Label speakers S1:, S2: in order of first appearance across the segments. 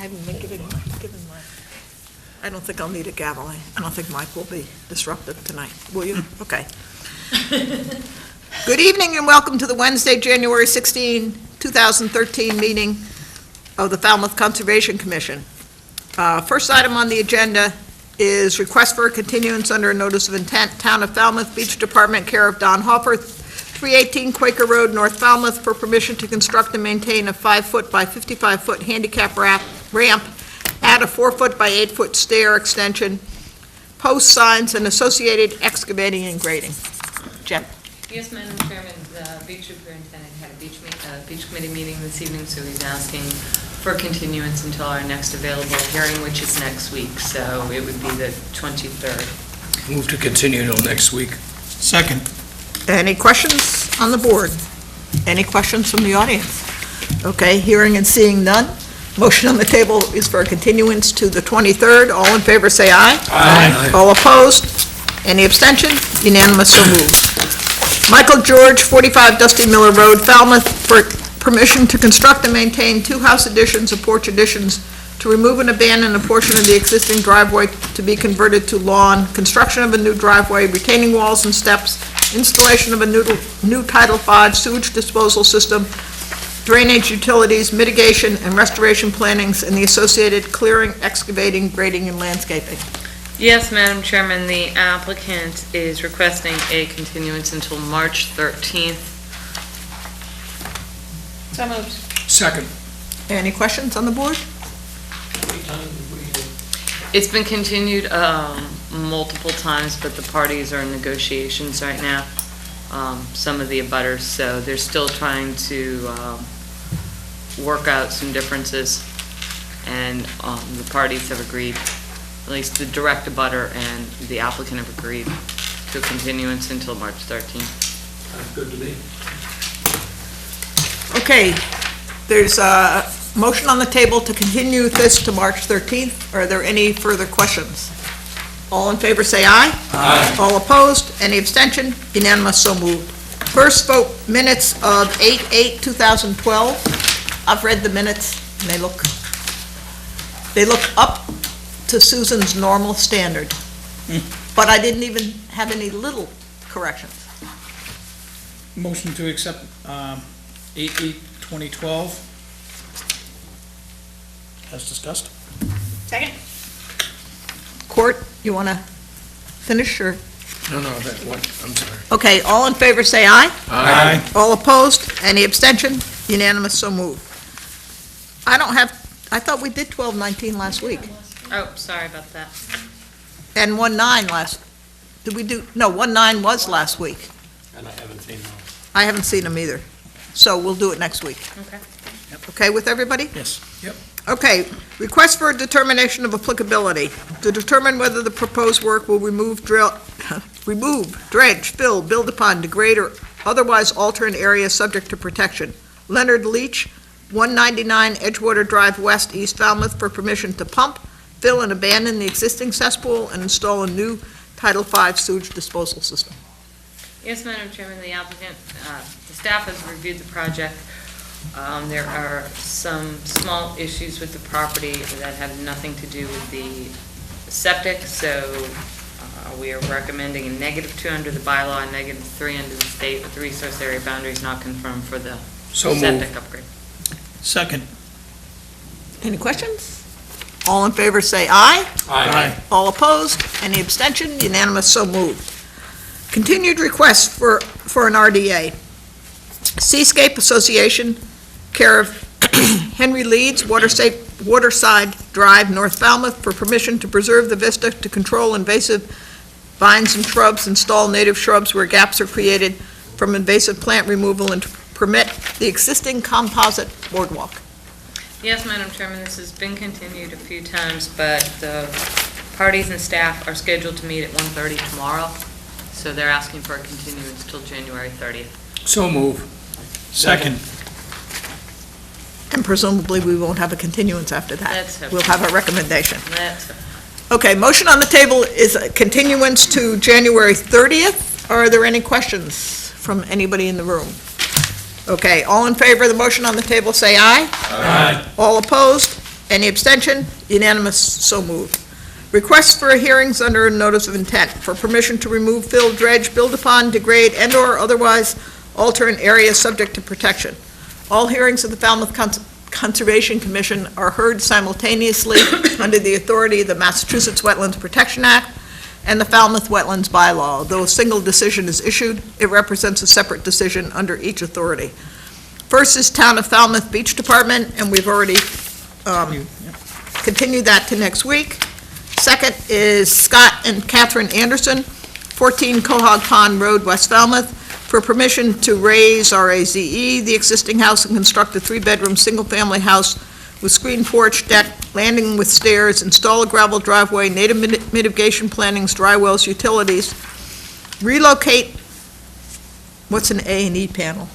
S1: I haven't been given my, I don't think I'll need a gavel. I don't think Mike will be disruptive tonight. Will you? Okay. Good evening and welcome to the Wednesday, January 16, 2013 meeting of the Falmouth Conservation Commission. First item on the agenda is request for a continuance under a notice of intent, Town of Falmouth Beach Department, care of Don Hoffer, 318 Quaker Road, North Falmouth, for permission to construct and maintain a 5-foot by 55-foot handicap ramp, add a 4-foot by 8-foot stair extension, post signs, and associated excavating and grading. Jen.
S2: Yes, Madam Chairman, the beach superintendent had a beach committee meeting this evening, so he's asking for continuance until our next available hearing, which is next week, so it would be the 23rd.
S3: Move to continue until next week.
S4: Second.
S1: Any questions on the board? Any questions from the audience? Okay, hearing and seeing none. Motion on the table is for a continuance to the 23rd. All in favor say aye.
S3: Aye.
S1: All opposed? Any abstention? Unanimous, so moved. Michael George, 45 Dusty Miller Road, Falmouth, for permission to construct and maintain 2 house additions and porch additions, to remove and abandon a portion of the existing driveway to be converted to lawn, construction of a new driveway, retaining walls and steps, installation of a new Title V sewage disposal system, drainage utilities, mitigation and restoration plannings, and the associated clearing, excavating, grading, and landscaping.
S2: Yes, Madam Chairman, the applicant is requesting a continuance until March 13th. So moved.
S3: Second.
S1: Any questions on the board?
S2: It's been continued multiple times, but the parties are in negotiations right now, some of the abutters, so they're still trying to work out some differences, and the parties have agreed, at least the direct abutter and the applicant have agreed to a continuance until March 13th.
S3: Sounds good to me.
S1: Okay, there's a motion on the table to continue this to March 13th. Are there any further questions? All in favor say aye.
S3: Aye.
S1: All opposed? Any abstention? Unanimous, so moved. First vote, minutes of 8/8/2012. I've read the minutes, and they look up to Susan's normal standard. But I didn't even have any little corrections.
S4: Motion to accept 8/8/2012 as discussed.
S2: Second.
S1: Court, you want to finish, or?
S3: No, that one, I'm sorry.
S1: Okay, all in favor say aye.
S3: Aye.
S1: All opposed? Any abstention? Unanimous, so moved. I thought we did 12/19 last week.
S2: Oh, sorry about that.
S1: And 1/9 did we do, no, 1/9 was last week.
S3: And I haven't seen those.
S1: I haven't seen them either. So we'll do it next week.
S2: Okay.
S1: Okay with everybody?
S4: Yes. Yep.
S1: Okay, request for a determination of applicability to determine whether the proposed work will remove, dredge, fill, build upon, degrade, or otherwise alter an area subject to protection. Leonard Leach, 199 Edgewater Drive West, East Falmouth, for permission to pump, fill, and abandon the existing cesspool and install a new Title V sewage disposal system.
S2: Yes, Madam Chairman, the applicant, the staff has reviewed the project. There are some small issues with the property that have nothing to do with the septic, so we are recommending a -2 under the bylaw and -3 under the state, with the resource area boundaries not confirmed for the septic upgrade.
S4: Second.
S1: Any questions? All in favor say aye.
S3: Aye.
S1: All opposed? Any abstention? Unanimous, so moved. Continued request for an RDA. Seascape Association, care of Henry Leeds, Waterside Drive, North Falmouth, for permission to preserve the vista, to control invasive vines and shrubs, install native shrubs where gaps are created from invasive plant removal, and to permit the existing composite boardwalk.
S2: Yes, Madam Chairman, this has been continued a few times, but the parties and staff are scheduled to meet at 1:30 tomorrow, so they're asking for a continuance till January 30th.
S3: So move.
S4: Second.
S1: And presumably, we won't have a continuance after that.
S2: Let's hope.
S1: We'll have a recommendation.
S2: That's
S1: Okay, motion on the table is a continuance to January 30th. Are there any questions from anybody in the room? Okay, all in favor of the motion on the table, say aye.
S3: Aye.
S1: All opposed? Any abstention? Unanimous, so moved. Requests for hearings under a notice of intent for permission to remove, fill, dredge, build upon, degrade, and/or otherwise alter an area subject to protection. All hearings of the Falmouth Conservation Commission are heard simultaneously under the authority of the Massachusetts Wetlands Protection Act and the Falmouth Wetlands Bylaw. Though a single decision is issued, it represents a separate decision under each authority. First is Town of Falmouth Beach Department, and we've already continued that to next week. Second is Scott and Catherine Anderson, 14 Cohog Pond Road, West Falmouth, for permission to raise, R-A-Z-E, the existing house and construct a 3-bedroom, single-family house with screen porch, deck, landing with stairs, install a gravel driveway, native mitigation plantings, dry wells, utilities, relocate, what's an A&E panel?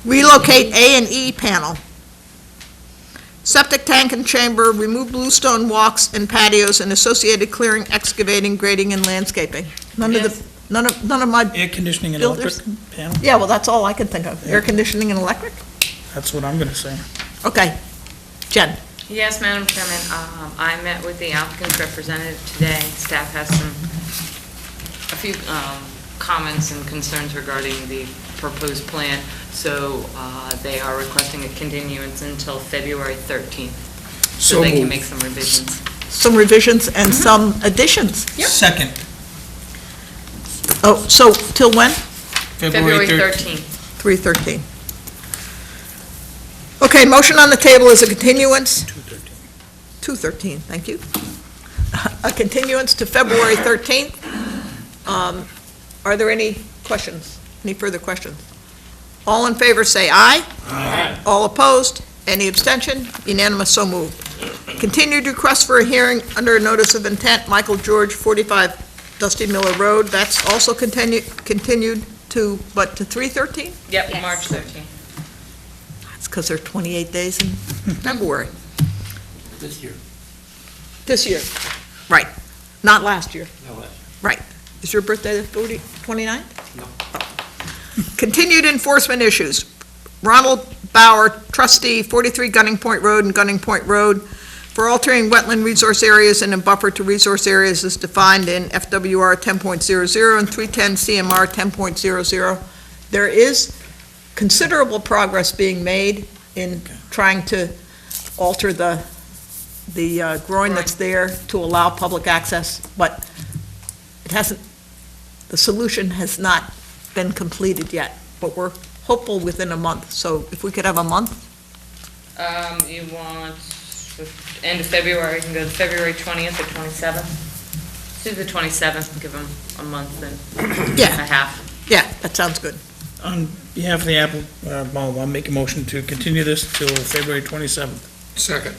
S1: Relocate A&E panel. Septic tank and chamber, remove bluestone walks and patios, and associated clearing, excavating, grading, and landscaping. None of my,
S4: Air conditioning and
S1: Builders.
S4: electric panel?
S1: yeah, well, that's all I can think of. Air conditioning and electric?
S4: That's what I'm gonna say.
S1: Okay. Jen?
S2: Yes, Madam Chairman, I met with the applicant's representative today. Staff has a few comments and concerns regarding the proposed plan, so they are requesting a continuance until February 13th, so they can make some revisions.
S1: Some revisions and some additions.
S4: Second.
S1: Oh, so till when?
S2: February 13th.
S1: 3/13. Okay, motion on the table is a continuance. 2/13, thank you. A continuance to February 13th. Are there any questions? Any further questions? All in favor, say aye.
S3: Aye.
S1: All opposed? Any abstention? Unanimous, so moved. Continued request for a hearing under a notice of intent, Michael George, 45 Dusty Miller Road. That's also continued to, but to 3/13?
S2: Yep,
S5: Yes.
S2: March 13th.
S1: That's because they're 28 days in February.
S3: This year.
S1: This year, right, not last year.
S3: No,
S1: Right. Is your birthday the 29th?
S3: No.
S1: Continued enforcement issues. Ronald Bauer, trustee, 43 Gunning Point Road and Gunning Point Road, for altering wetland resource areas and a buffer to resource areas as defined in FWR 10.00 and 310 CMR 10.00. There is considerable progress being made in trying to alter the groin that's there to allow public access, but it hasn't, the solution has not been completed yet, but we're hopeful within a month. So if we could have a month?
S2: You want the end of February, you can go to February 20th or 27th? Do the 27th, and give them a month and a
S1: Yeah,
S2: half.
S1: yeah, that sounds good.
S4: On behalf of the I'll make a motion to continue this till February 27th.
S3: Second.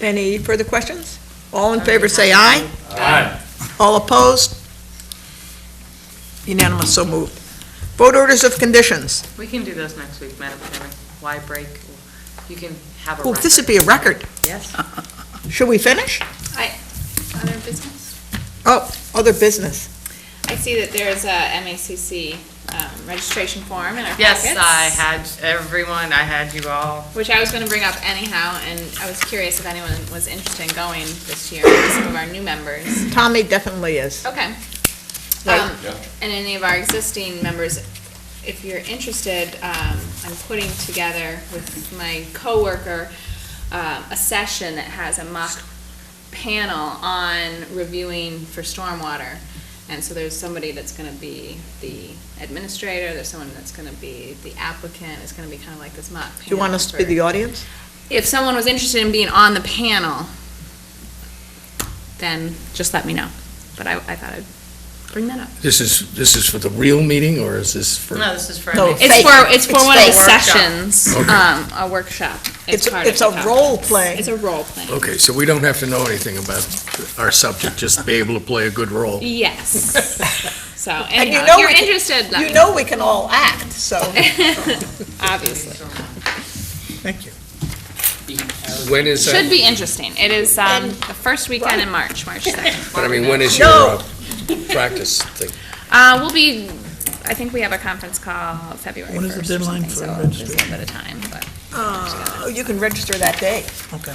S1: Any further questions? All in favor, say aye.
S3: Aye.
S1: All opposed? Unanimous, so moved. Vote orders of conditions.
S2: We can do those next week, Madam Chairman. Why break? You can have a
S1: Oh,
S2: record.
S1: this would be a record.
S2: Yes.
S1: Should we finish?
S5: Other business?
S1: Oh, other business.
S5: I see that there's a MACC registration form in our
S2: Yes,
S5: packets.
S2: I had everyone, I had you all.
S5: Which I was gonna bring up anyhow, and I was curious if anyone was interested in going this year, maybe some of our new members.
S1: Tommy definitely is.
S5: Okay.
S1: Right.
S5: And any of our existing members, if you're interested, I'm putting together with my coworker a session that has a mock panel on reviewing for stormwater. And so there's somebody that's gonna be the administrator, there's someone that's gonna be the applicant, it's gonna be kind of like this mock panel.
S1: Do you want us to be
S5: for-
S1: the audience?
S5: If someone was interested in being on the panel, then just let me know. But I thought I'd bring that up.
S3: This is for the real meeting, or is this for?
S2: No, this is for.
S1: No,
S2: MACC.
S5: It's
S1: Fake.
S5: for
S1: It's
S5: one of the
S1: fake.
S5: sessions,
S3: Okay.
S5: a workshop.
S1: It's
S5: part of
S1: a
S5: the conference.
S1: role play.
S5: It's a role play.
S3: Okay, so we don't have to know anything about our subject, just be able to play a good role.
S5: Yes. So
S1: And
S5: anyhow,
S1: you know
S5: if you're
S1: we can-
S5: interested, let
S1: You
S5: me
S1: know we can all act, so.
S5: obviously.
S4: Thank you.
S3: When is
S5: Should
S3: that?
S5: be interesting. It is the first weekend in March 2nd.
S3: But I mean, when is your
S1: No.
S3: practice thing?
S5: We'll be, I think we have a conference call February 1st.
S4: When is the
S5: or
S4: deadline
S5: something,
S4: for
S5: so there's a little bit of time, but.
S1: You can register that day.
S4: Okay.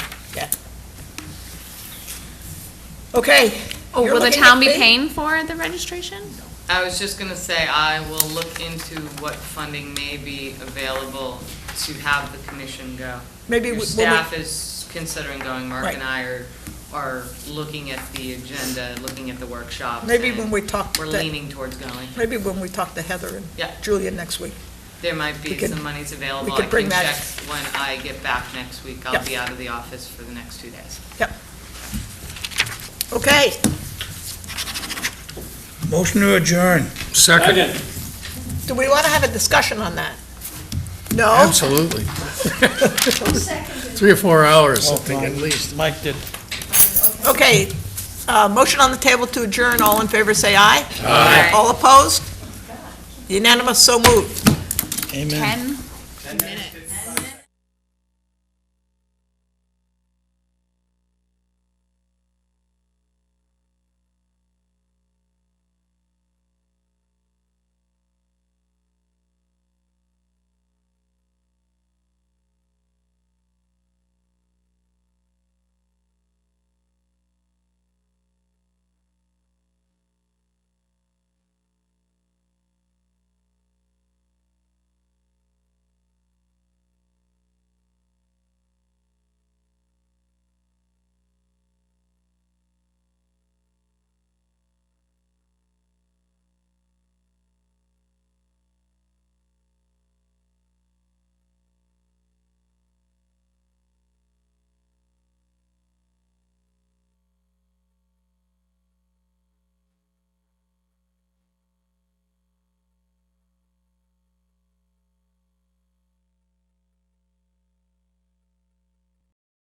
S1: Okay.
S5: Oh,
S1: You're
S5: will the
S1: looking
S5: town
S1: at
S5: be
S1: me?
S5: paying for the registration?
S2: I was just gonna say, I will look into what funding may be available to have the commission go.
S1: Maybe
S2: Your
S1: when we-
S2: staff is considering going, Mark
S1: Right.
S2: and I are looking at the agenda, looking at the workshops.
S1: Maybe
S2: and
S1: when we talk,
S2: We're leaning towards going.
S1: maybe when we talk to Heather and
S2: Yeah.
S1: Julia next week.
S2: There might
S1: We
S2: be
S1: could-
S2: some monies available.
S1: we could bring
S2: I
S1: that-
S2: can check when I get back next week. I'll
S1: Yep.
S2: be out of the office for the next 2 days.
S1: Okay,
S4: Motion to adjourn.
S3: Second,
S1: do we want to have a discussion on that? No?
S3: absolutely. 3 or 4 hours, I think, at
S4: Oh,
S3: least.
S4: Mike did.
S1: Okay, motion on the table to adjourn, all in favor say aye.
S2: Aye.
S1: All opposed? Unanimous, so moved.
S4: Amen.
S5: 10 minutes.